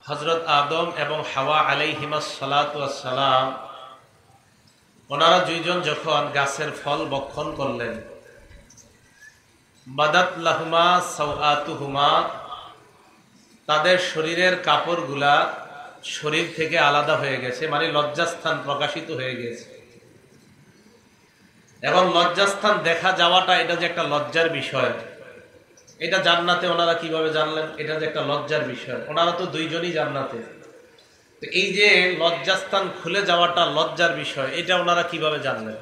হযরত আদম এবং হাওয়া আলাইহিমাস সালাতু ওয়াস সালাম ওনারা দুইজন যখন গাছের ফল ভক্ষণ করলেন, বাদাত লাহুমা সাওআতুহুমা, তাদের শরীরের কাপড়গুলা শরীর থেকে আলাদা হয়ে গেছে, মানে লজ্জাস্থান প্রকাশিত হয়ে গেছে। এবং লজ্জাস্থান দেখা যাওয়াটা এটা যে একটা লজ্জার বিষয়, এটা জান্নাতে ওনারা কিভাবে জানলেন এটা যে একটা লজ্জার বিষয়? ওনারা তো দুইজনই জান্নাতে, তো এই যে লজ্জাস্থান খুলে যাওয়াটা লজ্জার বিষয়, এটা ওনারা কিভাবে জানলেন?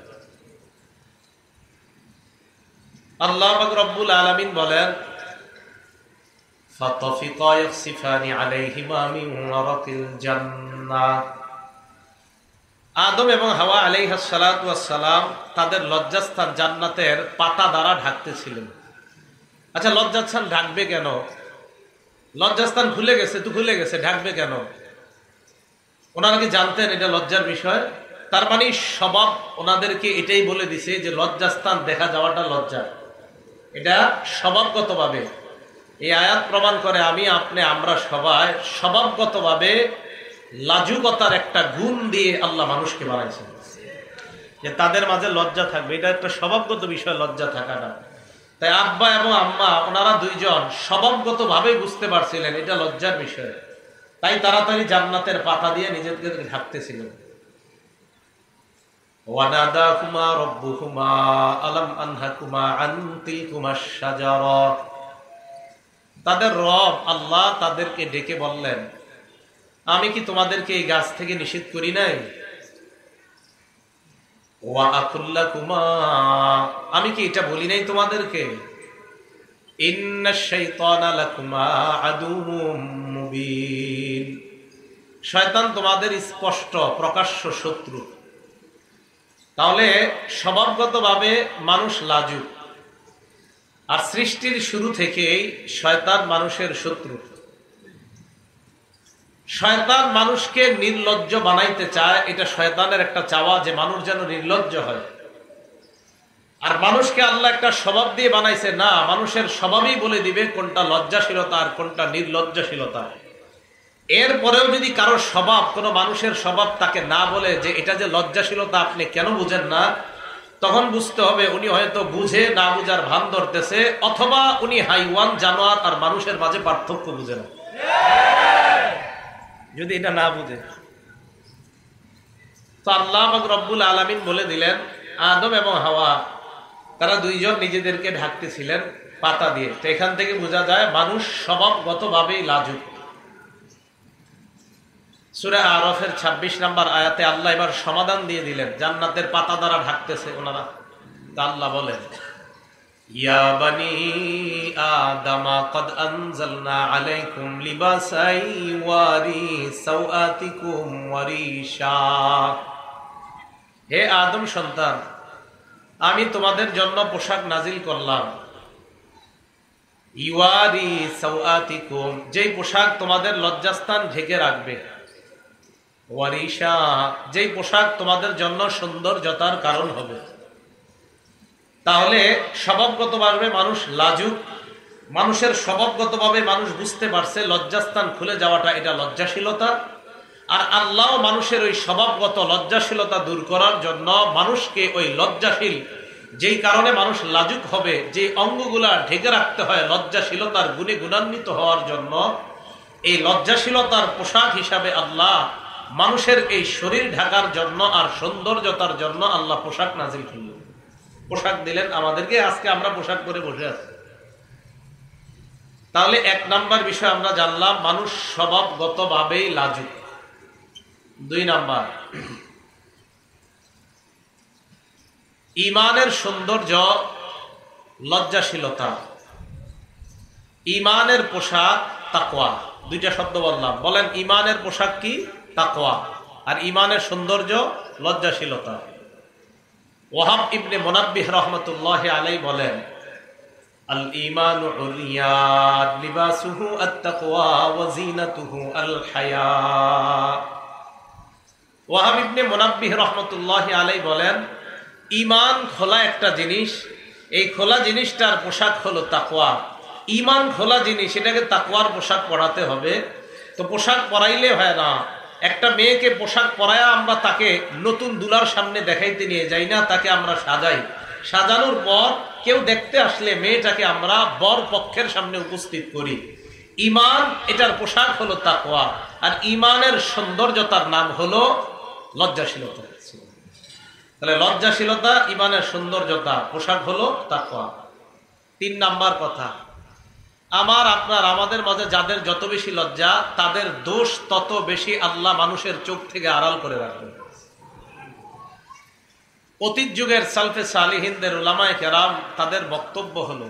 আল্লাহ পাক রব্বুল আলামিন বলেন, ফাতাফিকা ইয়াখসিফানি আলাইহিমা মিন ওয়ারাকিল জান্নাহ। আদম এবং হাওয়া আলাইহিস সালাতু ওয়াস সালাম তাদের লজ্জাস্থান জান্নাতের পাতা দ্বারা ঢাকতেছিলেন। আচ্ছা, লজ্জাস্থান ঢাকবে কেন? লজ্জাস্থান খুলে গেছে তো খুলে গেছে, ঢাকবে কেন? ওনারা কি জানতেন এটা লজ্জার বিষয়? তার মানে স্বভাব ওনাদেরকে এটাই বলে দিছে যে লজ্জাস্থান দেখা যাওয়াটা লজ্জা, এটা স্বভাবগতভাবে। এই আয়াত প্রমাণ করে আমি আপনি আমরা সবাই স্বভাবগতভাবে লাজুকতার একটা গুণ দিয়ে আল্লাহ মানুষকে বানাইছেন, যে তাদের মাঝে লজ্জা থাকবে। এটা একটা স্বভাবগত বিষয়, লজ্জা থাকাটা। তাই আব্বা এবং আম্মা ওনারা দুইজন স্বভাবগতভাবে বুঝতে পারছিলেন এটা লজ্জার বিষয়, তাই তাড়াতাড়ি জান্নাতের পাতা দিয়ে নিজেদেরকে ঢাকতেছিলেন। ওয়ানাদাকুমা রাব্বুকুমা আলাম আনহাকুমা আন তিলকুমাশ শাজারা। তাদের রব আল্লাহ তাদেরকে ডেকে বললেন, আমি কি তোমাদেরকে এই গাছ থেকে নিষেধ করি নাই? ওয়া আকুল্লাকুমা, আমি কি এটা বলি নাই তোমাদেরকে? ইন্নাশ শাইতানা লাকুমা আদুউম মুবিন, শয়তান তোমাদের স্পষ্ট প্রকাশ্য শত্রু। তাহলে স্বভাবগতভাবে মানুষ লাজুক, আর সৃষ্টির শুরু থেকেই শয়তান মানুষের শত্রু। শয়তান মানুষকে নির্লজ্জ বানাইতে চায়, এটা শয়তানের একটা চাওয়া যে মানুষ যেন নির্লজ্জ হয়। আর মানুষকে আল্লাহ একটা স্বভাব দিয়ে বানাইছে, না, মানুষের স্বভাবই বলে দিবে কোনটা লজ্জাশীলতা আর কোনটা নির্লজ্জশীলতা। এরপরেও যদি কারো স্বভাব, কোনো মানুষের স্বভাব তাকে না বলে যে এটা যে লজ্জাশীলতা আপনি কেন বুঝেন না, তখন বুঝতে হবে উনি হয়তো বুঝে না বুঝার ভান ধরতেছে, অথবা উনি হাইওয়ান জানোয়ার আর মানুষের মাঝে পার্থক্য বুঝে না। যদি এটা না বুঝে, তো আল্লাহ পাক রব্বুল আলামিন বলে দিলেন আদম এবং হাওয়া তারা দুইজন নিজেদেরকে ঢাকতেছিলেন পাতা দিয়ে। তো এখান থেকে বোঝা যায় মানুষ স্বভাবগতভাবেই লাজুক। সূরা আরাফের 26 নম্বর আয়াতে আল্লাহ এবার সমাধান দিয়ে দিলেন, জান্নাতের পাতা দ্বারা ঢাকতেছে ওনারা। তা আল্লাহ বলেন, ইয়া বানি আদামা কদ আনজালনা আলাইকুম লিবাসাই ওয়ারি সাওআতিকুম ওয়ারিশা। হে আদম সন্তান, আমি তোমাদের জন্য পোশাক নাজিল করলাম। ইওয়ারি সাওআতিকুম, যেই পোশাক তোমাদের লজ্জাস্থান ঢেকে রাখবে। ওয়ারিশা, যেই পোশাক তোমাদের জন্য সৌন্দর্যতার কারণ হবে। তাহলে স্বভাবগতভাবে মানুষ লাজুক, মানুষের স্বভাবগতভাবে মানুষ বুঝতে পারছে লজ্জাস্থান খুলে যাওয়াটা এটা লজ্জাশীলতা। আর আল্লাহ মানুষের ওই স্বভাবগত লজ্জাশীলতা দূর করার জন্য মানুষকে ওই লজ্জাশীল, যেই কারণে মানুষ লাজুক হবে, যে অঙ্গগুলা ঢেকে রাখতে হয় লজ্জাশীলতার গুণে গুণান্বিত হওয়ার জন্য, এই লজ্জাশীলতার পোশাক হিসাবে আল্লাহ মানুষের এই শরীর ঢাকার জন্য আর সৌন্দর্যতার জন্য আল্লাহ পোশাক নাজিল করলেন, পোশাক দিলেন আমাদেরকে। আজকে আমরা পোশাক পরে বসে আছি। তাহলে এক নাম্বার বিষয় আমরা জানলাম, মানুষ স্বভাবগতভাবেই লাজুক। 2 নাম্বার, ঈমানের সৌন্দর্য লজ্জাশীলতা। ঈমানের পোশাক তাকওয়া। 2টা শব্দ বললাম, বলেন ঈমানের পোশাক কি? তাকওয়া। আর ঈমানের সৌন্দর্য লজ্জাশীলতা। ওয়াহাব ইবনে মুনাব্বিহ রাহমাতুল্লাহি আলাইহি বলেন, আল ঈমানু উলিয়াত লিবাসুহু আত-তাকওয়া ওয়া যিনাতুহু আল হায়া। ওয়াহাব ইবনে মুনাব্বিহ রাহমাতুল্লাহি আলাইহি বলেন, ঈমান খোলা একটা জিনিস, এই খোলা জিনিসটার পোশাক হলো তাকওয়া। ঈমান খোলা জিনিস, এটাকে তাকওয়ার পোশাক পরাতে হবে। তো পোশাক পরাইলে হয় না। একটা মেয়েকে পোশাক পরায়া আমরা তাকে নতুন দুলার সামনে দেখাইতে নিয়ে যাই না, তাকে আমরা সাজাই। সাজানোর পর কেউ দেখতে আসলে মেয়েটাকে আমরা বর পক্ষের সামনে উপস্থিত করি। ঈমান, এটার পোশাক হলো তাকওয়া। আর ঈমানের সৌন্দর্যতার নাম হলো লজ্জাশীলতা। তাহলে লজ্জাশীলতা ঈমানের সৌন্দর্যতা, পোশাক হলো তাকওয়া। 3 নাম্বার কথা, আমাদের মাঝে যাদের যত বেশি লজ্জা, তাদের দোষ তত বেশি আল্লাহ মানুষের চোখ থেকে আড়াল করে রাখবেন। অতীত যুগের সালফে সালিহিনদের উলামায়ে কেরাম, তাদের বক্তব্য হলো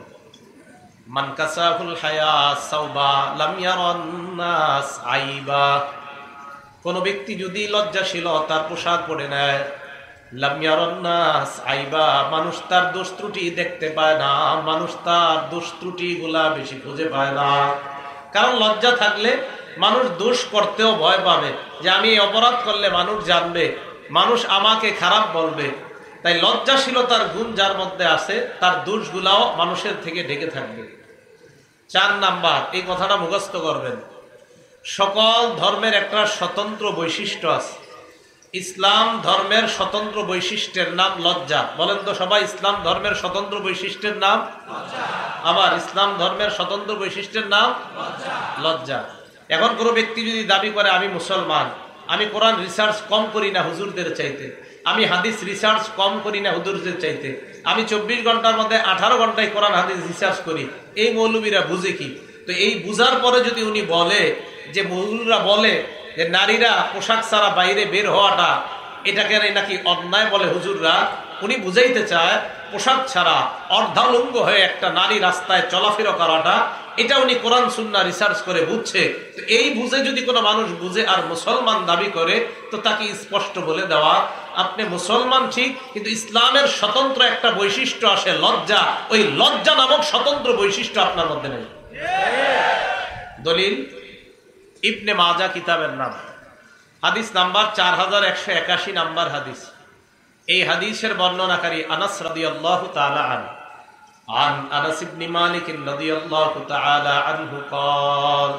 মান কাসাহুল হায়া সাওবা লাম ইয়ারান নাস আইবা। কোন ব্যক্তি যদি লজ্জাশীল তার পোশাক পরে নেয়, লাম ইয়ারান নাস আইবা, মানুষ তার দোষ ত্রুটি দেখতে পায় না, মানুষ তার দোষ ত্রুটি গুলা বেশি খুঁজে পায় না। কারণ লজ্জা থাকলে মানুষ দোষ করতেও ভয় পাবে, যে আমি এই অপরাধ করলে মানুষ জানবে, মানুষ আমাকে খারাপ বলবে। তাই লজ্জাশীলতার গুণ যার মধ্যে আছে, তার দোষগুলাও মানুষের থেকে ঢেকে থাকবে। 4 নাম্বার, এই কথাটা মুখস্থ করবেন, সকল ধর্মের একটা স্বতন্ত্র বৈশিষ্ট্য আছে। ইসলাম ধর্মের স্বতন্ত্র বৈশিষ্ট্যের নাম লজ্জা। বলেন তো সবাই, ইসলাম ধর্মের স্বতন্ত্র বৈশিষ্ট্যের নাম লজ্জা। আবার ইসলাম ধর্মের স্বতন্ত্র বৈশিষ্ট্যের নাম লজ্জা। এখন কোনো ব্যক্তি যদি দাবি করে আমি মুসলমান, আমি কোরআন রিসার্চ কম করি না হুজুরদের চাইতে, আমি হাদিস রিসার্চ কম করি না হুজুরদের চাইতে, আমি 24 ঘন্টার মধ্যে 18 ঘন্টায় কোরআন হাদিস রিসার্চ করি, এই মৌলবীরা বুঝে কি? তো এই বুঝার পরে যদি উনি বলে যে মৌলবীরা বলে যে নারীরা পোশাক ছাড়া বাইরে বের হওয়াটা এটাকে নাকি অন্যায় বলে হুজুররা, উনি বুঝাইতে চায় পোশাক ছাড়া অর্ধালঙ্গ হয়ে একটা নারী রাস্তায় চলাফেরা করাটা, এটা উনি কোরআন সুন্নাহ রিসার্চ করে বুঝছে। তো এই বুঝে যদি কোনো মানুষ বুঝে আর মুসলমান দাবি করে, তো তাকে স্পষ্ট বলে দেওয়া, আপনি মুসলমান ঠিক, কিন্তু ইসলামের স্বতন্ত্র একটা বৈশিষ্ট্য আসে লজ্জা, ওই লজ্জা নামক স্বতন্ত্র বৈশিষ্ট্য আপনার মধ্যে নেই। দলিল ইবনে মাজা কিতাবের নাম, হাদিস নাম্বার 4181 নাম্বার হাদিস। এই হাদিসের বর্ণনাকারী আনাস রাদিয়াল্লাহু তাআলা আনহু, عن أنس بن مالك رضي الله تعالى عنه قال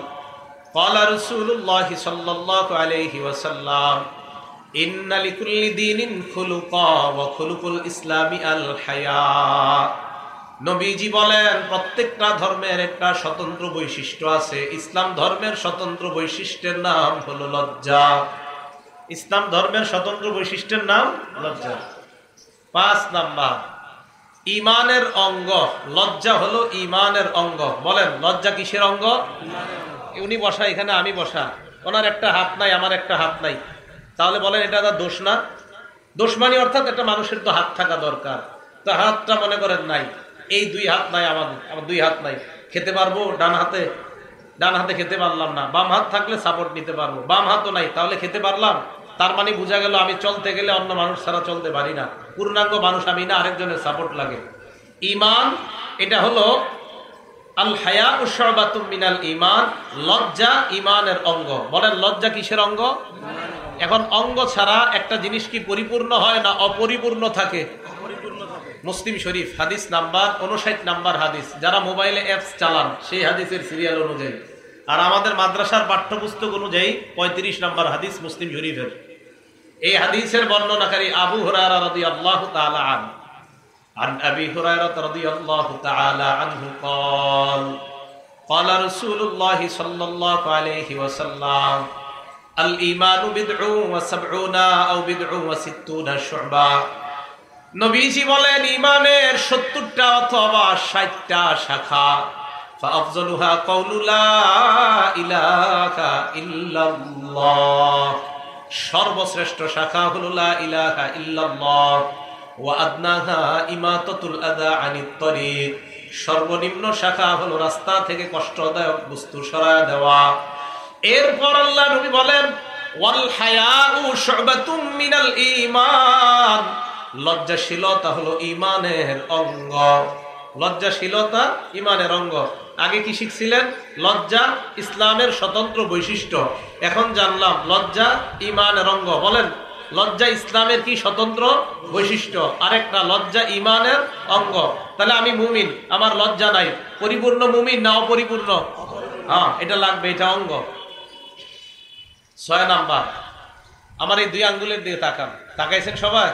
قال رسول الله صلى الله عليه وسلم إن لكل دين خلقا وخلق الإسلام الحياء। নবীজি বলেন প্রত্যেকটা ধর্মের একটা স্বতন্ত্র বৈশিষ্ট্য আছে। ইসলাম ধর্মের স্বতন্ত্র বৈশিষ্ট্যের নাম হলো লজ্জা। ইসলাম ধর্মের স্বতন্ত্র বৈশিষ্ট্যের নাম লজ্জা। 5 নাম্বার, ঈমানের অঙ্গ। লজ্জা হলো ঈমানের অঙ্গ। বলেন লজ্জা কিসের অঙ্গ? উনি বসা, এখানে আমি বসা, ওনার একটা হাত নাই, আমার একটা হাত নাই, তাহলে বলেন এটা তার দোষ না? দোষ মানে অর্থাৎ একটা মানুষের তো হাত থাকা দরকার, তো হাতটা মনে করেন নাই, এই 2 হাত নাই, আমার 2 হাত নাই, খেতে পারবো ডান হাতে খেতে পারলাম না, বাম হাত থাকলে সাপোর্ট নিতে পারবো, বাম হাতও নাই, তাহলে খেতে পারলাম। তার মানে বোঝা গেল আমি চলতে গেলে অন্য মানুষ ছাড়া চলতে পারি না, পূর্ণাঙ্গ মানুষ আমি না, আরেকজনের সাপোর্ট লাগে। ঈমান এটা হলো আল হায়াউ শুবাতুম মিনাল ঈমান, লজ্জা ঈমানের অঙ্গ। বলেন লজ্জা কিসের অঙ্গ? এখন অঙ্গ ছাড়া একটা জিনিস কি পরিপূর্ণ হয় না অপরিপূর্ণ থাকে? মুসলিম শরীফ হাদিস নাম্বার 59 নাম্বার হাদিস। যারা মোবাইলে অ্যাপস চালান সেই হাদিসের সিরিয়াল অনুযায়ী, আর আমাদের মাদ্রাসার পাঠ্যপুস্তক অনুযায়ী 35 নাম্বার হাদিস মুসলিম শরীফের। এই হাদিসের বর্ণনাকারী আবু হুরায়রা রাদিয়াল্লাহু তাআলা আনহু, عن أبي هريرة رضي الله تعالى عنه قال قال رسول الله صلى الله عليه وسلم الإيمان بضع وسبعون أو بضع وستون شعبة। নবীজি বলেন ঈমানের 70টা অথবা 60টা শাখা। فأفضلها قول لا إله إلا الله, সর্বশ্রেষ্ঠ শাখা হলো লা ইলাহা ইল্লাল্লাহ। ওয়া আদনাহা ইমাতাতুল আযা আনিত তরিক, সর্বনিম্ন শাখা হলো রাস্তা থেকে কষ্টদায়ক বস্তু সরায় দেওয়া। এরপর আল্লাহ নবী বলেন ওয়াল হায়াউ শুবাতুম মিনাল ঈমান, লজ্জাশীলতা হলো ঈমানের অঙ্গ। লজ্জাশীলতা ঈমানের অঙ্গ। আগে কি শিখছিলেন? লজ্জা ইসলামের স্বতন্ত্র বৈশিষ্ট্য। এখন জানলাম লজ্জা ঈমানের অঙ্গ। বলেন লজ্জা ইসলামের কি স্বতন্ত্র বৈশিষ্ট্য? আরেকটা লজ্জা ঈমানের অঙ্গ। তাহলে আমি মুমিন, আমার লজ্জা নাই, পরিপূর্ণ মুমিন না অপরিপূর্ণ? হ্যাঁ, এটা লাগবে, এটা অঙ্গ। 6 নাম্বার, আমার এই 2 আঙ্গুলের দিকে তাকান। তাকাইছেন সবাই?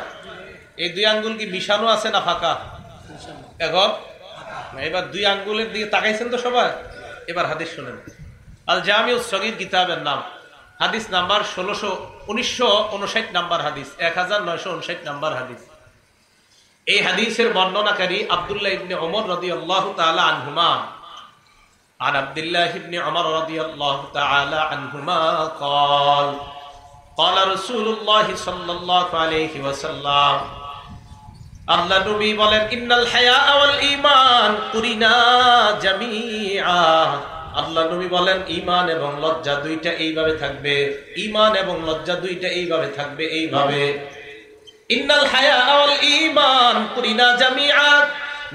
এই 2 আঙ্গুল কি মিশানো আছে না ফাঁকা? এখন এবার 2 আঙ্গুলের দিকে তাকাইছেন তো সবাই। এবার হাদিস শুনেন। আল জামিউস সগীর কিতাবের নাম, হাদিস নাম্বার 1959 নাম্বার হাদিস, 1959 নাম্বার হাদিস। এই হাদিসের বর্ণনাকারী আব্দুল্লাহ ইবনে ওমর রাদিয়াল্লাহু তাআলা আনহুমা। عن عبد الله بن عمر رضي الله تعالى عنهما قال قال رسول الله صلى الله عليه وسلم আল্লাহ নবী বলেন ইন্নাল হায়া ওয়াল ঈমান কুরিনা জামিআ। আল্লাহ নবী বলেন ঈমান এবং লজ্জা দুইটা এইভাবে থাকবে, ঈমান এবং লজ্জা দুইটা এইভাবে থাকবে, এইভাবে। ইন্নাল হায়া ওয়াল ঈমান কুরিনা জামিআ,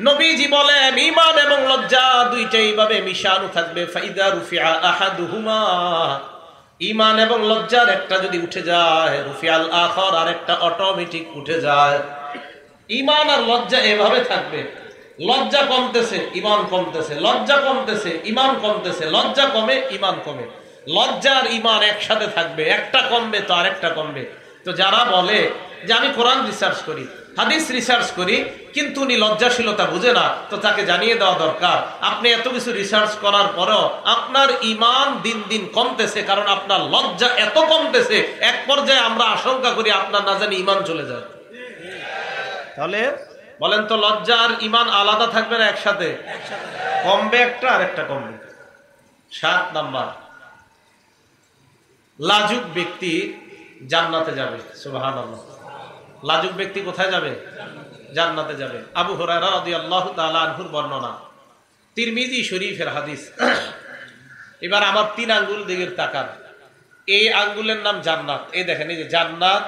নবীজি বলেন ঈমান এবং লজ্জা দুইটা এইভাবে মিশানো থাকবে। ফাইদা রুফিআ আহাদুহুমা, ঈমান এবং লজ্জার একটা যদি উঠে যায়, রুফিআল আখার, আরেকটা অটোমেটিক উঠে যায়। ঈমান আর লজ্জা এভাবে থাকবে, লজ্জা কমতেছে ঈমান কমতেছে, লজ্জা কমতেছে ঈমান কমতেছে, লজ্জা কমে ঈমান কমে। লজ্জা আর ঈমান একসাথে থাকবে, একটা কমবে তো আরেকটা কমবে। তো যারা বলে যে আমি কোরআন রিসার্চ করি, হাদিস রিসার্চ করি, কিন্তু উনি লজ্জাশীলতা বুঝে না, তো তাকে জানিয়ে দেওয়া দরকার আপনি এত কিছু রিসার্চ করার পরেও আপনার ঈমান দিন দিন কমতেছে, কারণ আপনার লজ্জা এত কমতেছে, এক পর্যায়ে আমরা আশঙ্কা করি আপনার না জানি ঈমান চলে যায়। তাহলে বলেন তো লজ্জা আর ঈমান আলাদা থাকবে না একসাথে? কমবে একটা আর একটা কমবে। 7 নাম্বার, লাজুক ব্যক্তি জান্নাতে যাবে। সুবহানাল্লাহ। লাজুক ব্যক্তি কোথায় যাবে? জান্নাতে যাবে। আবু হুরায়রা রাদিয়াল্লাহু তাআলা আনহুর বর্ণনা, তিরমিজি শরীফের হাদিস। এবার আমার 3 আঙ্গুল দিকে তাকান। এই আঙ্গুলের নাম জান্নাত। এই দেখেন, এই যে জান্নাত,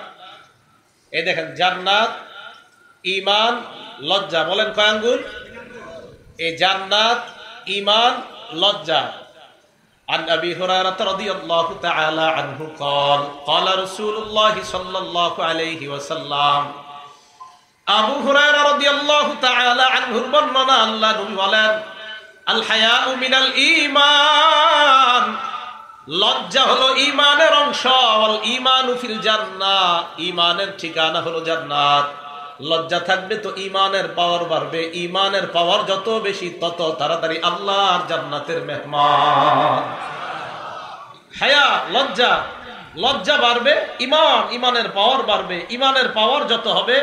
এই দেখেন জান্নাত, ঈমান, লজ্জা। বলেন কয় আঙ্গুল? এই জান্নাত, ঈমান, লজ্জা। عن أبي هريرة رضي الله تعالى عنه قال قال رسول الله صلى الله عليه وسلم আবু হুরায়রা রাদিয়াল্লাহু তাআলা আনহুর বর্ণনা, আল্লাহ নবী বলেন আল হায়াউ মিনাল ঈমান, লজ্জা হলো ঈমানের অংশ। ওয়াল ঈমানু ফিল জান্নাহ, ঈমানের ঠিকানা হলো জান্নাত। লজ্জা থাকবে তো ঈমানের পাওয়ার বাড়বে, ঈমানের পাওয়ার যত বেশি তত তাড়াতাড়ি আল্লাহর জান্নাতের মেহমান। হায়া লজ্জা, লজ্জা বাড়বে, ঈমান, ঈমানের পাওয়ার বাড়বে, ঈমানের পাওয়ার যত হবে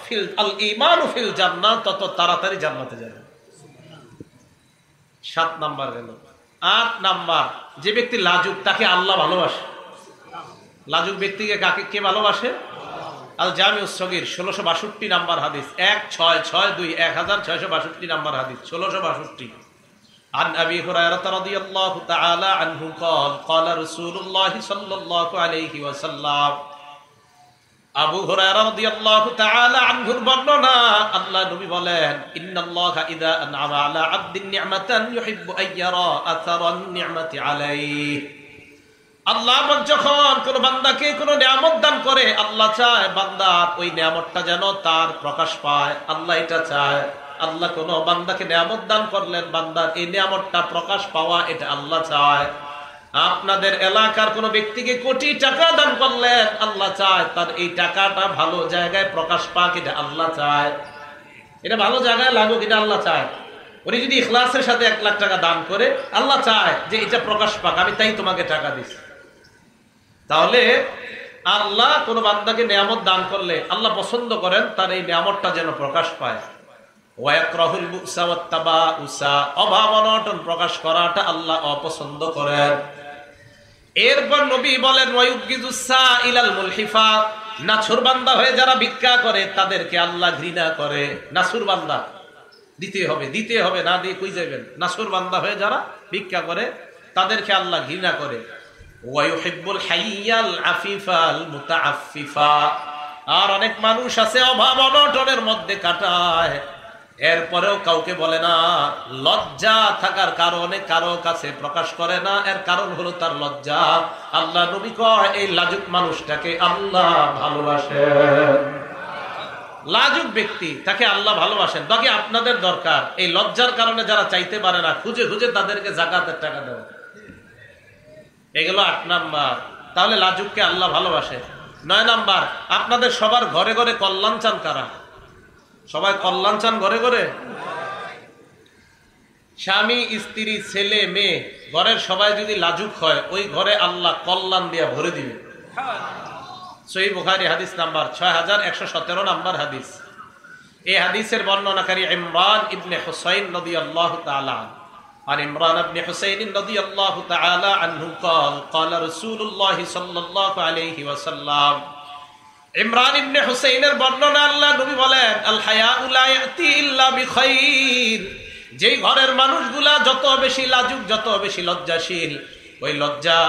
ফিল আল ঈমানু ফিল জান্নাহ, তত তাড়াতাড়ি জান্নাতে যাবে। 7 নাম্বার গেল। 8 নাম্বার, যে ব্যক্তি লাজুক তাকে আল্লাহ ভালোবাসে। লাজুক ব্যক্তিকে কাকে কে ভালোবাসে? আল জামিউস সগীর 1662 নাম্বার হাদিস, 1662 1662 নাম্বার হাদিস, 1662। عن أبي هريرة رضي الله تعالى عنه قال قال رسول الله صلى الله عليه وسلم আবু হুরায়রা রাদিয়াল্লাহু তাআলা আনহুর বর্ণনা, আল্লাহ নবী বলেন ইন্নাল্লাহা ইযা আনআমা আলা আবদিন নি'মাতান ইউহিব্বু আইয়ারা আসারান নি'মাতি আলাইহি। আল্লাহ যখন কোন বান্দাকে কোন নিয়ামত দান করে, আল্লাহ চায় বান্দার ওই নিয়ামতটা যেন তার প্রকাশ পায়, আল্লাহ এটা চায়। আল্লাহ কোন বান্দাকে নিয়ামত দান করলেন, বান্দার এই নিয়ামতটা প্রকাশ পাওয়া, এটা আল্লাহ চায়। আপনাদের এলাকার কোন ব্যক্তিকে কোটি টাকা দান করলেন, আল্লাহ চায় তার এই টাকাটা ভালো জায়গায় প্রকাশ পাক, এটা আল্লাহ চায়। এটা ভালো জায়গায় লাগুক, এটা আল্লাহ চায়। উনি যদি ইখলাসের সাথে 1 লাখ টাকা দান করে, আল্লাহ চায় যে এটা প্রকাশ পাক, আমি তাই তোমাকে টাকা দিচ্ছি। তাহলে আল্লাহ কোন বান্দাকে নিয়ামত দান করলে আল্লাহ পছন্দ করেন তার এই নিয়ামতটা যেন প্রকাশ পায়। ওয়ায়াকরাহুল বুসা ওয়াত্তাবাউসা, অভাব অনটন প্রকাশ করাটা আল্লাহ অপছন্দ করেন। এরপর নবী বলেন ওয়ায়ুবগিজুস সাইলাল মুলহিফা, নাছুর বান্দা হয়ে যারা ভিক্ষা করে তাদেরকে আল্লাহ ঘৃণা করে। নাছুর বান্দা, দিতে হবে, দিতে হবে, না দিয়ে কই যাবেন। নাছুর বান্দা হয়ে যারা ভিক্ষা করে তাদেরকে আল্লাহ ঘৃণা করে। ওয়ায়ুহিব্বুল হাইয়াল আফিফাল মুতাআফফিফা, আর অনেক মানুষ আছে অভাব অনটনের মধ্যে কাটায়, এরপরেও কাউকে বলে না, লজ্জা থাকার কারণে কারো কাছে প্রকাশ করে না, এর কারণ হলো তার লজ্জা। আল্লাহ নবী কয় এই লাজুক মানুষটাকে আল্লাহ ভালোবাসেন। লাজুক ব্যক্তি তাকে আল্লাহ ভালোবাসেন। বাকি আপনাদের দরকার এই লজ্জার কারণে যারা চাইতে পারে না, খুঁজে খুঁজে তাদেরকে যাকাতের টাকা দেওয়া। এগুলো 8 নাম্বার। তাহলে লাজুককে আল্লাহ ভালোবাসে। 9 নাম্বার, আপনাদের সবার ঘরে ঘরে কল্যাণ চান কারা? সবাই কল্যাণ চান ঘরে ঘরে? স্বামী, স্ত্রী, ছেলে, মেয়ে, ঘরের সবাই যদি লাজুক হয়, ওই ঘরে আল্লাহ কল্যাণ দিয়া ভরে দিবে। সহিহ বুখারী হাদিস নাম্বার 6117 নাম্বার হাদিস। এই হাদিসের বর্ণনাকারী ইমরান ইবনে হুসাইন রাদিয়াল্লাহু তাআলা عن عمران بن حسين رضي الله تعالى عنه قال قال رسول الله صلى الله عليه وسلم ইমরান ইবনে হুসাইনের বর্ণনা, আল্লাহ নবী বলেন, আল হায়াউ লা ইয়াতি ইল্লা বিখাইর। যেই ঘরের মানুষগুলা যত বেশি লাজুক, যত বেশি লজ্জাশীল, ওই লজ্জা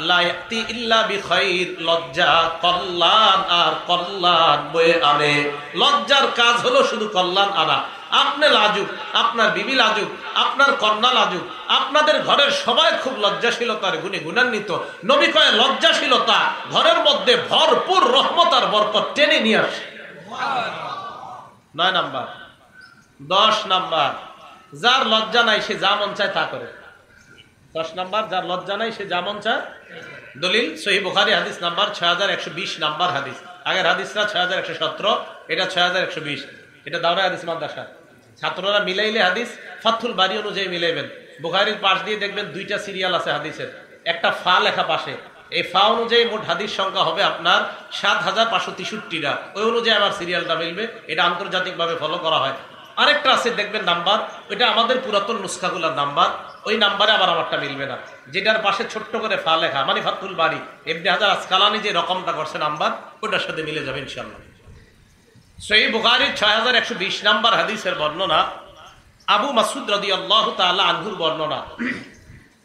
লা ইয়াতি ইল্লা বিখাইর, লজ্জা কল্যাণ আর কল্যাণ বয়ে আনে। লজ্জার কাজ হলো শুধু কল্যাণ আনা। আপনি লাজুক, আপনার বিবি লাজুক, আপনার কন্যা লাজুক, আপনাদের ঘরের সবাই খুব লজ্জাশীলতার গুণে গুণান্বিত। নবী কয় লজ্জাশীলতা ঘরের মধ্যে ভরপুর রহমত আর বরকত টেনে নিয়ে আসে। 9 নাম্বার। 10 নাম্বার, যার লজ্জা নাই সে যা মন চায় তা করে। 10 নাম্বার, যার লজ্জা নাই সে যা মন চায়। দলিল সহিহ বুখারী হাদিস নাম্বার 6120 নাম্বার হাদিস। আগের হাদিসটা 6117, এটা 6120। এটা দাওরা হাদিস মাদ্রাসা। ছাত্ররা মিলাইলে হাদিস ফাথুল বারী অনুযায়ী মিলাইবেন। বুখারীর পাশ দিয়ে দেখবেন 2টা সিরিয়াল আছে হাদিসের, একটা ফা লেখা পাশে। এই ফা অনুযায়ী মোট হাদিস সংখ্যা হবে আপনার 7563টা। ওই অনুযায়ী আমার সিরিয়ালটা মিলবে। এটা আন্তর্জাতিকভাবে ফলো করা হয়। আরেকটা আছে দেখবেন নাম্বার, ওইটা আমাদের পুরাতন নুসখাগুলার নাম্বার, ওই নাম্বারে আবার আমারটা মিলবে না। যেটার পাশে ছোট্ট করে ফা লেখা, মানে ফাথুল বারী, ইবনে হাজার আসকালানী যে রকমটা করছে নাম্বার, ওটার সাথে মিলে যাবে ইনশাআল্লাহ। সহিহ বুখারীর 6120 নাম্বার হাদিসের বর্ণনা, আবু মাসউদ রাদিয়াল্লাহু তাআলা আনহুর বর্ণনা।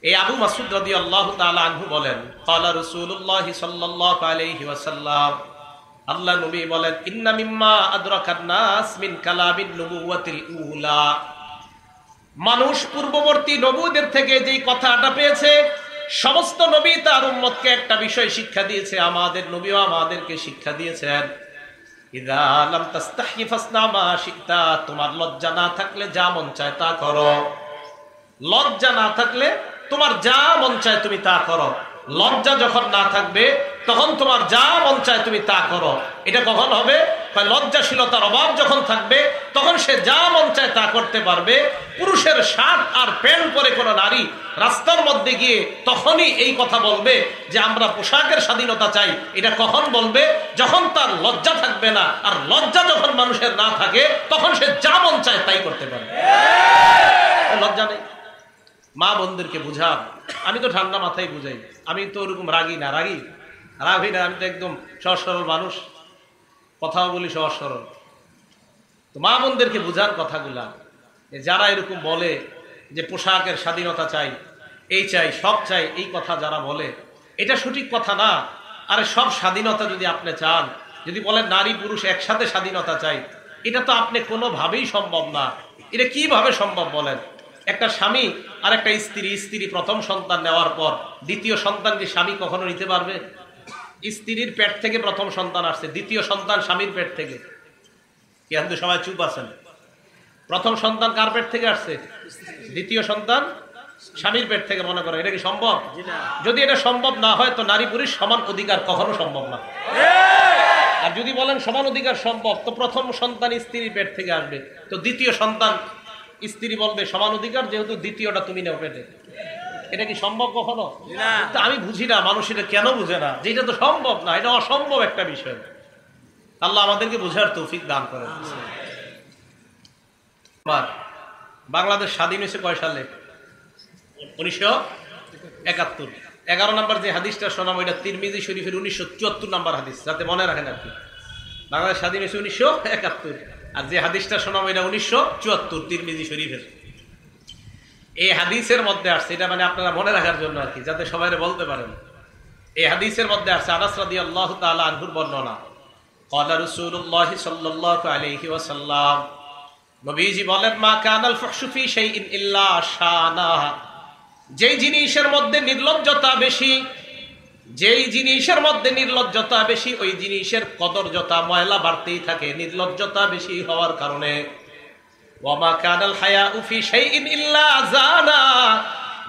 এই আবু মাসউদ রাদিয়াল্লাহু তাআলা আনহু বলেন, ক্বালা রাসূলুল্লাহ সাল্লাল্লাহু আলাইহি ওয়াসাল্লাম, আল্লাহ নবী বলেন, ইন্না মিম্মা আদরাকান নাস মিন কালামিন নবুওয়াতিল উলা। মানুষ পূর্ববর্তী নবীদের থেকে যেই কথাটা পেয়েছে, সমস্ত নবী তার উম্মতকে একটা বিষয় শিক্ষা দিয়েছে। আমাদের নবীও আমাদেরকে শিক্ষা দিয়েছেন, ইযা লাম তাস্তাহি ফাসনা মা শিতা। তোমার লজ্জা না থাকলে যা মন চায় তা করো। লজ্জা না থাকলে তোমার যা মন চায় তুমি তা করো। লজ্জা যখন না থাকবে তখন তোমার যা মন চায় তুমি তা করো। এটা কখন হবে? লজ্জাশীলতার অভাব যখন থাকবে তখন সে যা মন চায় তা করতে পারবে। পুরুষের শার্ট আর প্যান্ট পরে কোনো নারী রাস্তার মধ্যে গিয়ে তখনই এই কথা বলবে যে আমরা পোশাকের স্বাধীনতা চাই। এটা কখন বলবে? যখন তার লজ্জা থাকবে না। আর লজ্জা যখন মানুষের না থাকে তখন সে যা মন চায় তাই করতে পারবে। লজ্জা নেই। মা বোনদেরকে বুঝান। আমি তো ঠান্ডা মাথায় বুঝাই, আমি তো ওরকম রাগি না। রাগি না, আমি তো একদম সহজ সরল মানুষ, কথাও বলি সহজ সরল। তো মা বোনদেরকে বুঝান কথাগুলা। যারা এরকম বলে যে পোশাকের স্বাধীনতা চাই, এই চাই, সব চাই, এই কথা যারা বলে, এটা সঠিক কথা না। আরে সব স্বাধীনতা যদি আপনি চান, যদি বলেন নারী পুরুষ একসাথে স্বাধীনতা চাই, এটা তো আপনি কোনোভাবেই সম্ভব না। এটা কিভাবে সম্ভব বলেন? একটা স্বামী আর একটা স্ত্রী প্রথম সন্তান নেওয়ার পর দ্বিতীয় সন্তান কি স্বামী কখনো নিতে পারবে? স্ত্রীর পেট থেকে প্রথম সন্তান আসছে, দ্বিতীয় সন্তান স্বামীর পেট থেকে। কিন্তু সবাই চুপ আছেন। প্রথম সন্তান কার পেট থেকে আসছে? দ্বিতীয় সন্তান স্বামীর পেট থেকে। মনে করো এটা কি সম্ভব? যদি এটা সম্ভব না হয় তো নারী পুরুষ সমান অধিকার কখনো সম্ভব না। আর যদি বলেন সমান অধিকার সম্ভব, তো প্রথম সন্তান স্ত্রীর পেট থেকে আসবে, তো দ্বিতীয় সন্তান স্ত্রী বলবে সমান অধিকার, যেহেতু দ্বিতীয়টা তুমি নেও পেটে। এটা কি সম্ভব কখনো? আমি বুঝি না মানুষ এটা কেন বুঝে না, যে এটা তো সম্ভব না, এটা অসম্ভব একটা বিষয়। আল্লাহ আমাদেরকে বুঝার তৌফিক দান করেন। বাংলাদেশ স্বাধীন হয়েছে কয় সালে? 1971। 11 নম্বর যে হাদিসটা শোনাম ওইটা তিরমিজি শরীফের 1974 নম্বর হাদিস, যাতে মনে রাখেন আর কি। বাংলাদেশ স্বাধীন হয়েছে 1971, আর যে হাদিসটা শোনাম এটা 1974 তিরমিজি শরীফের। এই হাদিসের মধ্যে আসছে, এটা মানে আপনারা মনে রাখার জন্য আর কি, যাতে সবাই বলতে পারেন। এই হাদিসের মধ্যে আসছে আনাস রাদিয়াল্লাহু তাআলা আনহুর বর্ণনা। ক্বালা রাসূলুল্লাহ সাল্লাল্লাহু আলাইহি ওয়াসাল্লাম, নবীজি বলেন, মা কানাল ফাহশু ফি শাইইন ইল্লা শানা। যেই জিনিসের মধ্যে নির্লজ্জতা বেশি, যেই জিনিসের মধ্যে নির্লজ্জতা বেশি, ওই জিনিসের কদর্যতা ময়লা বাড়তেই থাকে নির্লজ্জতা বেশি হওয়ার কারণে। ওয়া মা কানাল হায়াউ ফি শাইইন ইল্লা জানা।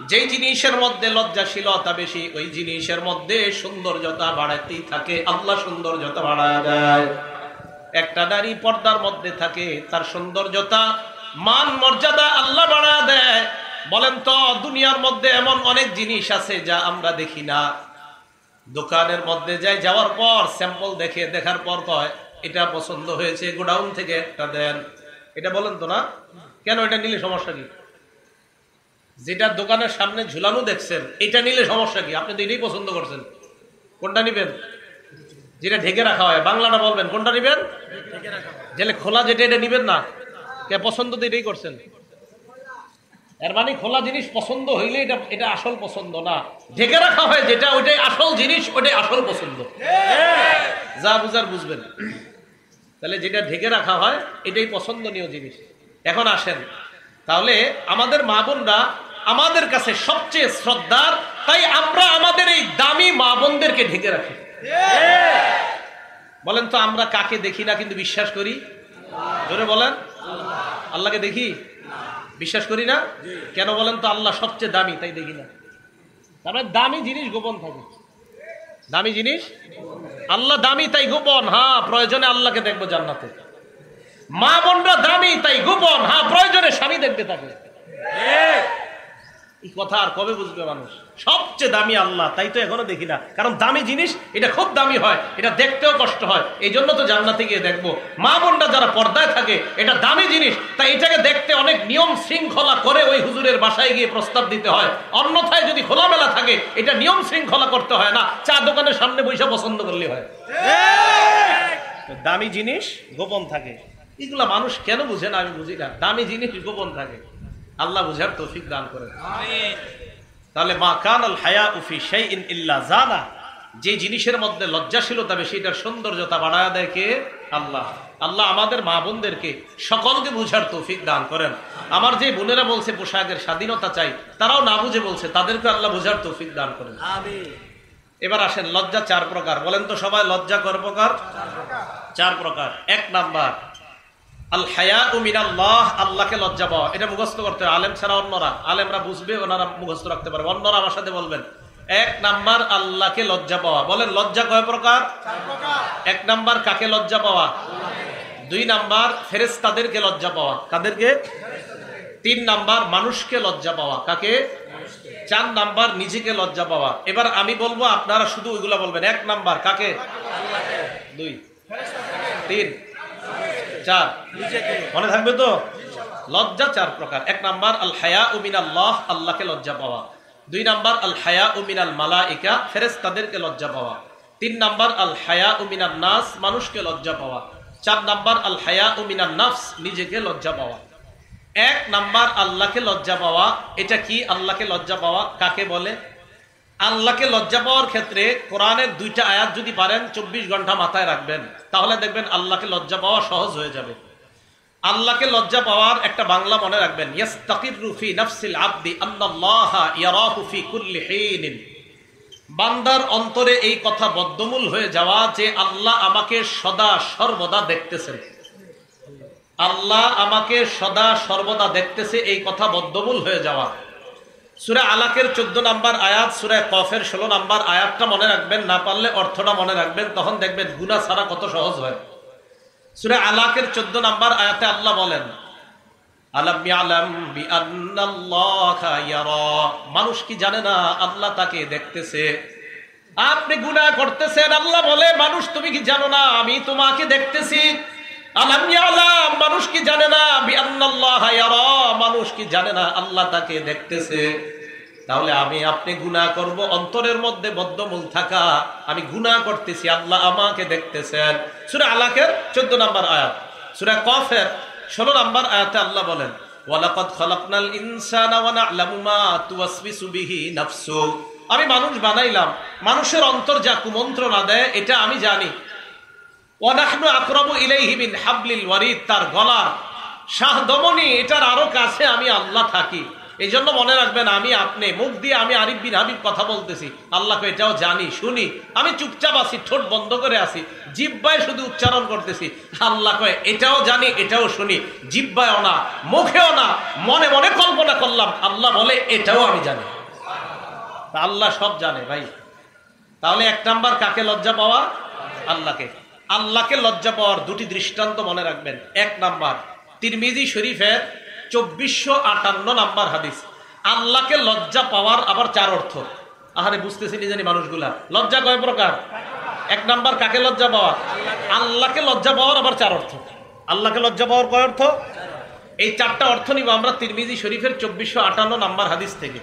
যেই জিনিসের মধ্যে লজ্জাশীলতা বেশি ওই জিনিসের মধ্যে সৌন্দর্যতা বাড়াতেই থাকে, আল্লাহ সৌন্দর্যতা বাড়ায় দেয়। একটা নারী পর্দার মধ্যে থাকে, তার সৌন্দর্যতা মান মর্যাদা আল্লাহ বাড়ায় দেয়। বলেন তো, দুনিয়ার মধ্যে এমন অনেক জিনিস আছে যা আমরা দেখি না। দোকানের মধ্যে যাওয়ার পর স্যাম্পল দেখার পর কয় এটা পছন্দ হয়েছে, গোডাউন থেকে একটা দেন। এটা বলেন তো না, কেন এটা নিলে সমস্যা কি? যেটা দোকানের সামনে ঝুলানো দেখছেন এটা নিলে সমস্যা কি? আপনি তো এটাই পছন্দ করছেন, কোনটা নিবেন? যেটা ঢেকে রাখা হয়, বাংলাটা বলবেন, কোনটা নিবেন? যেটা খোলা, যেটা এটা নিবেন না। কে পছন্দ তো এটাই করছেন, এর মানে খোলা জিনিস পছন্দ হইলে এটা আসল পছন্দ না। ঢেকে রাখা হয় যেটা, ওইটাই আসল জিনিস, ওইটাই আসল পছন্দ। যা বুঝার বুঝবেন। তাহলে যেটা ঢেকে রাখা হয় এটাই পছন্দনীয় জিনিস। এখন আসেন, তাহলে আমাদের মা বোনরা আমাদের কাছে সবচেয়ে শ্রদ্ধার, তাই আমরা আমাদের এই দামি মা বোনদেরকে ঢেকে রাখি। বলেন তো, আমরা কাকে দেখি না কিন্তু বিশ্বাস করি? জোরে বলেন। আল্লাহকে দেখি, বিশ্বাস করি না কেন বলেন তো? আল্লাহ সবচেয়ে দামি, তাই দেখি না। তারপরে দামি জিনিস গোপন থাকে, দামি জিনিস আল্লাহ দামি তাই গোপন। হ্যাঁ, প্রয়োজনে আল্লাহকে দেখবো জান্নাতে। মা বোনরা দামি তাই গোপন, হ্যাঁ প্রয়োজনে স্বামী দেখবে তাকে। এই কথা আর কবে বুঝবে মানুষ? সবচেয়ে দামি আল্লাহ, তাই তো এখনো দেখি না। কারণ দামি জিনিস এটা খুব দামি হয়, এটা দেখতেও কষ্ট হয়, এই জন্য তো জান্নাতে গিয়ে দেখবো। মা বোনরা যারা পর্দায় থাকে, এটা দামি জিনিস, তাই এটাকে দেখতে অনেক নিয়ম শৃঙ্খলা করে ওই হুজুরের বাসায় গিয়ে প্রস্তাব দিতে হয়। অন্যথায় যদি খোলামেলা থাকে, এটা নিয়ম শৃঙ্খলা করতে হয় না, চা দোকানের সামনে বসে পছন্দ করলে হয়। দামি জিনিস গোপন থাকে, এগুলা মানুষ কেন বুঝে না আমি বুঝি না। দামি জিনিস গোপন থাকে, আল্লাহ বুঝার তৌফিক দান করেন। তাহলে মা কানাল হায়াউ ফি শাইইন ইল্লা জানা, যে জিনিসের মধ্যে লজ্জাশীলতা বেশি এটার সৌন্দর্যতা বাড়ায় দেয় কে? আল্লাহ। আল্লাহ আমাদের মা বোনদেরকে সকলকে বুঝার তৌফিক দান করেন। আমার যে বোনেরা বলছে পোশাকের স্বাধীনতা চাই, তারাও না বুঝে বলছে, তাদেরকে আল্লাহ বুঝার তৌফিক দান করেন। এবার আসেন, লজ্জা চার প্রকার। বলেন তো সবাই, লজ্জা কয় প্রকার? চার প্রকার। এক নাম্বার আল হায়াউ মিনাল্লাহ, আল্লাহকে লজ্জা পাওয়া। এটা মুখস্থ করতে হবে, আলেম ছাড়া অন্যরা, আলেমরা বুঝবে, ওনারা মুখস্থ রাখতে পারবে, অন্যরা আমার সাথে বলবেন। এক নাম্বার আল্লাহকে লজ্জা পাওয়া। বলেন লজ্জা কয় প্রকার? এক নাম্বার কাকে লজ্জা পাওয়া? দুই নাম্বার ফেরেশতাদেরকে লজ্জা পাওয়া। কাদেরকে? তিন নাম্বার মানুষকে লজ্জা পাওয়া। কাকে? চার নাম্বার নিজেকে লজ্জা পাওয়া। এবার আমি বলবো, আপনারা শুধু ওইগুলা বলবেন। এক নাম্বার কাকে? দুই, তিন, চার, মনে থাকবে তো? লজ্জা চার প্রকার। এক নাম্বার আল হায়াউ মিনাল্লাহ, আল্লাহকে লজ্জা পাওয়া। দুই নাম্বার আল হায়াউ মিনাল মালাইকা, ফেরেশতাদেরকে লজ্জা পাওয়া। তিন নাম্বার আল হায়াউ মিনান নাস, মানুষকে লজ্জা পাওয়া। চার নাম্বার আল হায়াউ মিনান নাফস, নিজেকে লজ্জা পাওয়া। এক নাম্বার আল্লাহকে লজ্জা পাওয়া। এটা কি আল্লাহকে লজ্জা পাওয়া? কাকে বলে? আল্লাহকে লজ্জা পাওয়ার ক্ষেত্রে কোরআনের দুইটা আয়াত যদি পারেন 24 ঘন্টা মাথায় রাখবেন, তাহলে দেখবেন আল্লাহকে লজ্জা পাওয়া সহজ হয়ে যাবে। আল্লাহকে লজ্জা পাওয়ার একটা বাংলা মনে রাখবেন, ইয়াস্তাকিরু ফি নাফসিল আবদি আন্নাল্লাহা ইয়ারাহু ফি কুল্লি হিনিন। বান্দার অন্তরে এই কথা বদ্ধমূল হয়ে যাওয়া যে আল্লাহ আমাকে সদা সর্বদা দেখতেছেন। আল্লাহ আমাকে সদা সর্বদা দেখতেছে, এই কথা বদ্ধমূল হয়ে যাওয়া। সূরা আলাকের 14 নম্বর আয়াত, সূরা কফের 16 নম্বর আয়াতটা মনে রাখবেন, না পারলে অর্থটা মনে রাখবেন, তখন দেখবেন গুনাহ ছাড়া কত সহজ হয়। সূরা আলাকের 14 নম্বর আয়াতে আল্লাহ বলেন, আলাম ইয়ালাম বিআন্নাল্লাহা ইয়ারা, মানুষ কি জানে না আল্লাহ তাকে দেখতেছে। আপনি গুনাহ করতেছেন, আল্লাহ বলে মানুষ তুমি কি জানো না আমি তোমাকে দেখতেছি। আলাম ইয়ালাম, মানুষ কি জানে না বিআন্নাল্লাহা ইয়ারা, মানুষ কি জানে না আল্লাহ তাকে দেখতেছে। তাহলে আমি আপনি গুনাহ করব, অন্তরের মধ্যে বদ্ধমূল থাকা আমি গুনাহ করতেছি, আল্লাহ আমাকে দেখতেছেন। সূরা আলাকের 14 নম্বর আয়াত। সূরা কফের 16 নম্বর আয়াতে আল্লাহ বলেন, ওয়ালাকাদ খালাকনাল ইনসানা ওয়া না'লামু মা তুওয়াসবিসু বিহি নাফসু, আমি মানুষ বানাইলাম, মানুষের অন্তর যা কুমন্ত্রণা দেয় এটা আমি জানি। ওয়া নাহনু আকরাবু ইলাইহি মিন হাবলিল ওয়ারিদ, তার গলার শাহদমনি এটার আরো কাছে আমি আল্লাহ থাকি। এই জন্য মনে রাখবেন, আমি আপনি মুখ দিয়ে আমি আরিফ বিন হাবিব কথা বলতেছি, আল্লাহকে এটাও জানি শুনি, আমি চুপচাপ আছি, ঠোঁট বন্ধ করে আছি, জিহ্বায় শুধু উচ্চারণ করতেছি, আল্লাহ কয় এটাও জানি এটাও শুনি, জিহ্বায়ও না মুখেও না, মনে মনে কল্পনা করলাম, আল্লাহ বলে এটাও আমি জানি। আল্লাহ সব জানে ভাই। তাহলে এক নাম্বার কাকে লজ্জা পাওয়া? আল্লাহকে। আল্লাহকে লজ্জা পাওয়ার দুটি দৃষ্টান্ত মনে রাখবেন। এক নাম্বার তিরমিজি শরীফের 2458 নাম্বার হাদিস। আল্লাহকে লজ্জা পাওয়ার আবার চার অর্থ। আহারে বুঝতেছিনি জানি মানুষগুলা, লজ্জা কয় প্রকার? এক নাম্বার কাকে লজ্জা পাওয়া? আল্লাহকে লজ্জা পাওয়ার আবার চার অর্থ। আল্লাহকে লজ্জা পাওয়ার কয় অর্থ? এই চারটা অর্থ নিব আমরা তিরমিজি শরীফের 2458 নাম্বার হাদিস থেকে।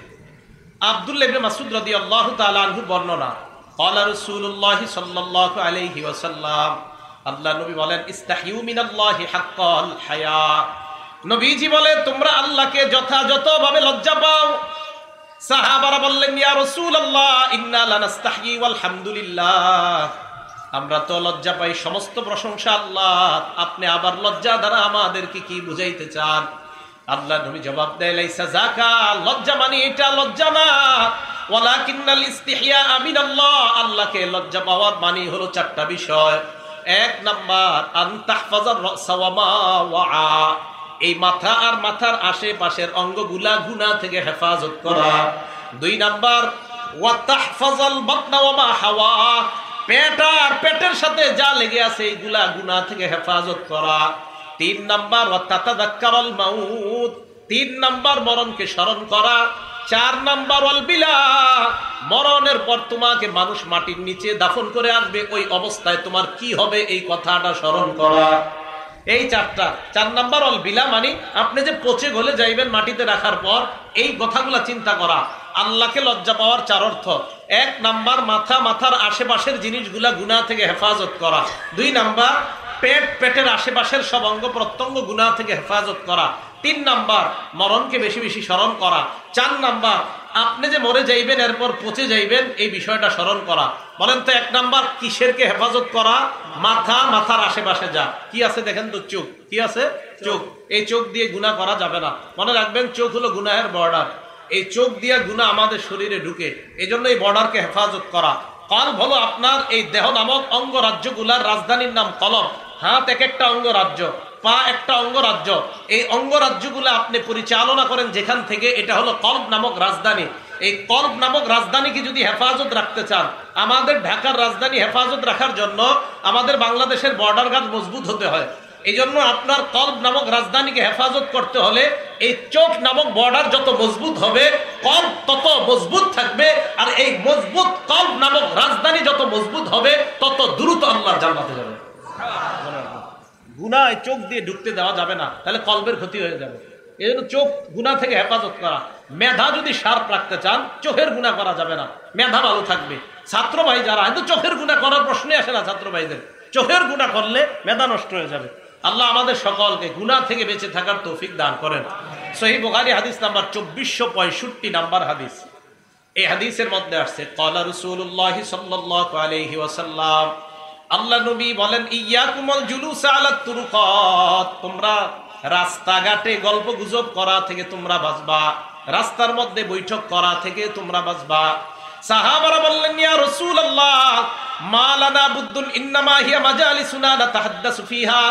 আব্দুল্লাহ ইবনে মাসউদ রাদিয়াল্লাহু তাআলা আনহু বর্ণনা, ক্বালা রাসূলুল্লাহ সাল্লাল্লাহু আলাইহি ওয়াসাল্লাম, আল্লাহ নবী বলেন, ইস্তাহিউ মিনাল্লাহি হাক্কাল হায়া। নবীজি বলে তোমরা আল্লাহকে যথাযথভাবে লজ্জা পাও। সাহাবারা বললেন, ইয়া রাসূলুল্লাহ ইন্না লানাস্তাহি ওয়াল হামদুলিল্লাহ, আমরা তো লজ্জা পাই, সমস্ত প্রশংসা আল্লাহ, আপনি আবার লজ্জা দ্বারা আমাদেরকে কি বুঝাইতে চান? আল্লাহ নবী জবাব দেয়, লাইসা যাকা, লজ্জা মানে এটা লজ্জা না, ওয়ালাকিন্নাল ইস্তিহিয়া মিনাল্লাহ, আল্লাহকে লজ্জা পাওয়ার মানে হলো চারটা বিষয়। এক নাম্বার আন তাহফাজার রাসা ওয়া মা ওয়া, এই মাথা আর মাথার আশেপাশের অঙ্গগুলা গুনাহ থেকে হেফাজত করা। দুই নাম্বার ওয়া তাহফাজাল বাতনা ওয়া মা হাওয়া, পেট আর পেটের সাথে যা লেগে আছে এইগুলা গুনাহ থেকে হেফাজত করা। তিন নাম্বার ওয়া তাতাযাক্কারুল মাউত, তিন নাম্বার মরণকে স্মরণ করা। চার নাম্বার ওয়াল বিলা, মরণের পর তোমাকে মানুষ মাটির নিচে দাফন করে আসবে, ওই অবস্থায় তোমার কি হবে এই কথাটা স্মরণ করা। এই চারটা। চার নাম্বার ওয়াল বিলা মানে আপনি যে পচে গলে যাইবেন মাটিতে রাখার পর, এই কথাগুলা চিন্তা করা। আল্লাহকে লজ্জা পাওয়ার চার অর্থ। এক নাম্বার মাথা, মাথার আশেপাশের জিনিসগুলা গুনাহ থেকে হেফাজত করা। দুই নাম্বার পেট, পেটের আশেপাশের সব অঙ্গ প্রত্যঙ্গ গুনাহ থেকে হেফাজত করা। তিন নাম্বার মরণকে বেশি বেশি স্মরণ করা। চার নাম্বার আপনি যে মরে যাইবেন এরপর পচে যাইবেন এই বিষয়টা স্মরণ করা। বলেন তো এক নাম্বার কিসেরকে হেফাজত করা? মাথা, মাথার আশেপাশে যা কি আছে দেখেন তো, চোখ কি আছে? চোখ। এই চোখ দিয়ে গুনাহ করা যাবে না। মনে রাখবেন চোখ হলো গুনাহের বর্ডার। এই চোখ দিয়ে গুনাহ আমাদের শরীরে ঢুকে, এই জন্য এই বর্ডারকে হেফাজত করা। কলব হলো আপনার এই দেহ নামক অঙ্গরাজ্যগুলার রাজধানীর নাম কলব। হাত এক একটা অঙ্গরাজ্য, পা একটা অঙ্গরাজ্য। এই অঙ্গরাজ্যগুলো আপনি পরিচালনা করেন যেখান থেকে, এটা হলো কলব নামক রাজধানী। এই কলব নামক রাজধানীকে যদি হেফাজত রাখতে চান, আমাদের ঢাকার রাজধানী হেফাজত রাখার জন্য আমাদের বাংলাদেশের বর্ডার গার্ড মজবুত হতে হয়। এই জন্য আপনার কলব নামক রাজধানীকে হেফাজত করতে হলে এই চোখ নামক বর্ডার যত মজবুত হবে, কলব তত মজবুত থাকবে। আর এই মজবুত কলব নামক রাজধানী যত মজবুত হবে, তত দ্রুত আল্লাহর জান্নাতে যাবে। গুনাহ চোখ দিয়ে ঢুকতে দেওয়া যাবে না, তাহলে কলবের ক্ষতি হয়ে যাবে। এই জন্য চোখ গুনাহ থেকে হেফাজত করা। মেধা যদি শার্প রাখতে চান, চোখের গুনাহ করা যাবে না, মেধা ভালো থাকবে। ছাত্র ভাই যারা, কিন্তু চোখের গুনাহ করার প্রশ্নই আসে না ছাত্র ভাইদের, চোখের গুনাহ করলে মেধা নষ্ট হয়ে যাবে। আল্লাহ আমাদের সকলকে গুনাহ থেকে বেঁচে থাকার তৌফিক দান করেন। সহিহ বুখারী হাদিস নাম্বার 2465 নাম্বার হাদিস। এই হাদিসের মধ্যে আসছে, ক্বালা রাসূলুল্লাহ সাল্লাল্লাহু আলাইহি ওয়াসাল্লাম, আল্লাহ নবী বলেন, ইয়াকুমুল জুলুস আলাত তুরুকাত, তোমরা রাস্তাঘাটে গল্প গুজব করা থেকে তোমরা বাঁচবা, রাস্তার মধ্যে বৈঠক করা থেকে তোমরা বাঁচবা। সাহাবারা বললেন, ইয়া রাসূলুল্লাহ মা লানা বুদ্দুন ইন্নামা হিয়া মাজালিসুনা নাতাহাদ্দাসু ফিহা,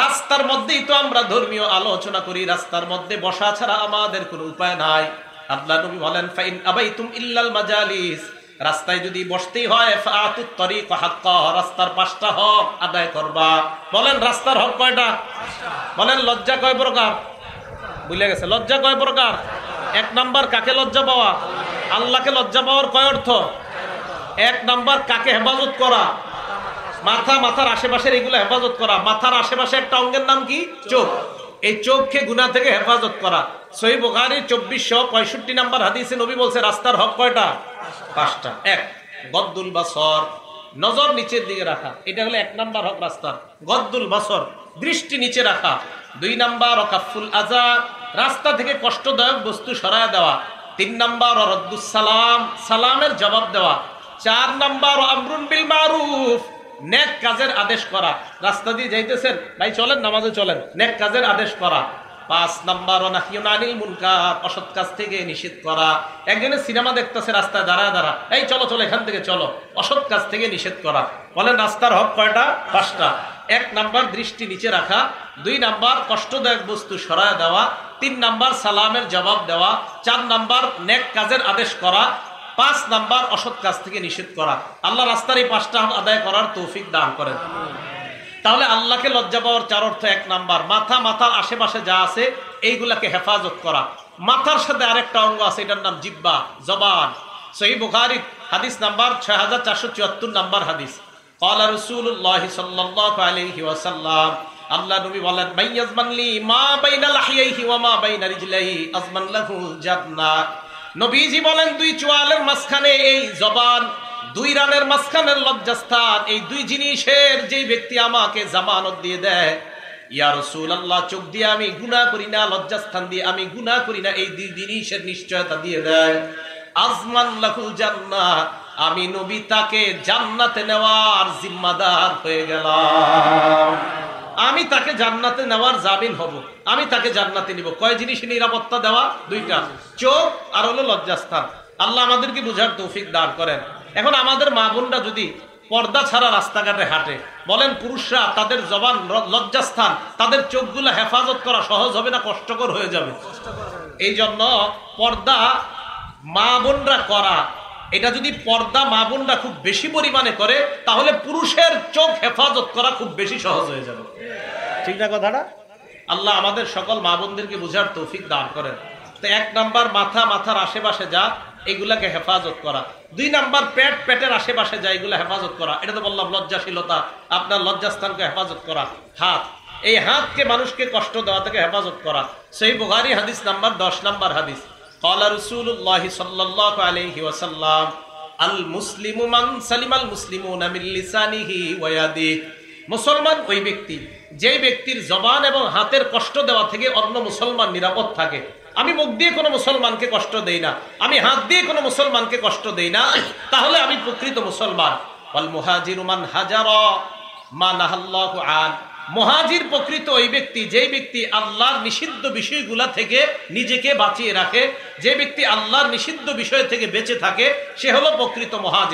রাস্তার মধ্যেই তো আমরা ধর্মীয় আলোচনা করি, রাস্তার মধ্যে বসা ছাড়া আমাদের কোনো উপায় নাই। আল্লাহ নবী বলেন, ফাইন আবাইতুম ইল্লাল মাজালিস, রাস্তায় যদি বসতেই হয়, ফাআতুত তরিক হাক্কা, রাস্তার পাঁচটা হক আদায় করবা। বলেন রাস্তার হক কয়টা? বলেন লজ্জা কয় প্রকার? ভুলে গেছে, লজ্জা কয় প্রকার? এক নাম্বার কাকে লজ্জা পাওয়া? আল্লাহকে লজ্জা পাওয়ার কয় অর্থ? এক নাম্বার কাকে হেফাজত করা? মাথা, মাথার আশেপাশের এগুলো হেফাজত করা। মাথার আশেপাশে একটা অঙ্গের নাম কি? চোখ। এই চোখকে গুনাহ থেকে হেফাজত করা। সহিহ বুখারী 2465 নাম্বার হাদিসে নবী বলছে রাস্তার হক কয়টা? পাঁচটা। এক, গদ্দুল বাসর, নজর নিচের দিকে রাখা, এটা হলো এক নাম্বার হক রাস্তার। গদ্দুল বাসর, দৃষ্টি নিচে রাখা। দুই নাম্বার ওয়াকাফুল আযা, রাস্তা থেকে কষ্টদায়ক বস্তু সরায় দেওয়া। তিন নাম্বার রদ্দুস সালাম, সালামের জবাব দেওয়া। চার নাম্বার আমরুন বিল মারুফ, নেক কাজের আদেশ করা। রাস্তা দিয়ে যাইতেছেন, ভাই চলেন নামাজে চলেন, নেক কাজের আদেশ করা। 5 নাম্বার ওয়ানাহিয়ুন আনিল মুনকার, অসৎ কাজ থেকে নিষেধ করা। একজনে সিনেমা দেখতেছে রাস্তায় দাঁড়ায় দাঁড়া, এই চলো চলো এখান থেকে চলো, অসৎ কাজ থেকে নিষেধ করা। বলেন রাস্তার হক কয়টা? 5টা। 1 নাম্বার দৃষ্টি নিচে রাখা, 2 নাম্বার কষ্টদায়ক বস্তু সরায় দেওয়া, 3 নাম্বার সালামের জবাব দেওয়া, 4 নাম্বার নেক কাজের আদেশ করা, 5 নাম্বার অসৎ কাজ থেকে নিষেধ করা। আল্লাহ রাস্তার এই 5টা আদায় করার তৌফিক দান করেন। তাহলে আল্লাহকে লজ্জা পাওয়ার 4 অর্থ: 1 নাম্বার মাথার আশেপাশে যা আছে এইগুলাকে হেফাজত করা। মাথার সাথে আরেকটা অঙ্গ আছে, এটার নাম জিহ্বা, জবান। সহিহ বুখারী হাদিস নাম্বার 6474 নাম্বার হাদিস। ক্বালা রাসূলুল্লাহ সাল্লাল্লাহু আলাইহি ওয়াসাল্লাম, আল্লাহ নবী বলেন, মাইয়াজমান লি মা বাইনা লাহিয়াইহি ওয়া মা বাইনা রিজলাইহি আজমান লাহুল জান্নাহ। নবীজি বলেন, 2 চোয়ালের মাঝখানে এই জবান, 2 রানের মাঝখানের লজ্জাস্থান, এই 2 জিনিসের যেই ব্যক্তি আমাকে জামানত দিয়ে দেয়, ইয়া রাসূলুল্লাহ, চোখ দিয়ে আমি গুনাহ করি না, লজ্জাস্থান দিয়ে আমি গুনাহ করি না, এই 2 জিনিসের নিশ্চয়তা দিয়ে দেয়, আজমান লাহুল জান্নাহ, আমি নবী তাকে জান্নাতে নেওয়ার জিম্মাদার হয়ে গেলাম। আমি তাকে জান্নাতে নেওয়ার জামিন হব, আমি তাকে জান্নাতে নিব। কয় জিনিসের নিরাপত্তা দেওয়া? 2টা, চোখ আর হলো লজ্জাস্থান। আল্লাহ আমাদেরকে বুঝার তৌফিক দান করেন। এখন আমাদের মা বোনরা যদি পর্দা ছাড়া রাস্তাঘাটে হাঁটে, বলেন পুরুষরা তাদের জবান, লজ্জাস্থান, তাদের চোখগুলো হেফাজত করা সহজ হবে না কষ্টকর হয়ে যাবে? এই জন্য পর্দা মা বোনরা করা, এটা যদি পর্দা মা বোনরা খুব বেশি পরিমাণে করে, তাহলে পুরুষের চোখ হেফাজত করা খুব বেশি সহজ হয়ে যাবে। ঠিক না কথাটা? আল্লাহ আমাদের সকল মা বোনদেরকে বুঝার তৌফিক দান করেন। তো 1 নাম্বার মাথার আশেপাশে যা, এগুলাকে হেফাজত করা। 2 নাম্বার পেটের আশেপাশে যা, এগুলা হেফাজত করা। এটা তো বললাম লজ্জাশীলতা, আপনার লজ্জাস্থানকে হেফাজত করা। হাত, এই হাতকে মানুষকে কষ্ট দেওয়া থেকে হেফাজত করা। সহিহ বুখারী হাদিস নাম্বার 10 নাম্বার হাদিস। ক্বালা রাসূলুল্লাহ সাল্লাল্লাহু আলাইহি ওয়াসাল্লাম, আল মুসলিমু মান সালিমাল মুসলিমুনা মিন লিসানিহি ওয়া ইয়াদিহি। মুসলমান ওই ব্যক্তি, যেই ব্যক্তির জবান এবং হাতের কষ্ট দেওয়া থেকে অন্য মুসলমান নিরাপদ থাকে। আমি মুখ দিয়ে কোনো মুসলমানকে কষ্ট দেই না, আমি হাত দিয়ে কোনো মুসলমানকে কষ্ট দেই না, তাহলে আমি প্রকৃত মুসলমান। ওয়াল মুহাজিরু মান হাজারা মা নাহাল্লাহু আন। মুহাজির প্রকৃত ওই ব্যক্তি, যেই ব্যক্তি আল্লাহর নিষিদ্ধ বিষয়গুলা থেকে নিজেকে বাঁচিয়ে রাখে, যে ব্যক্তি আল্লাহর নিষিদ্ধ বিষয় থেকে বেঁচে থাকে, সে হলো প্রকৃত মুহাজির।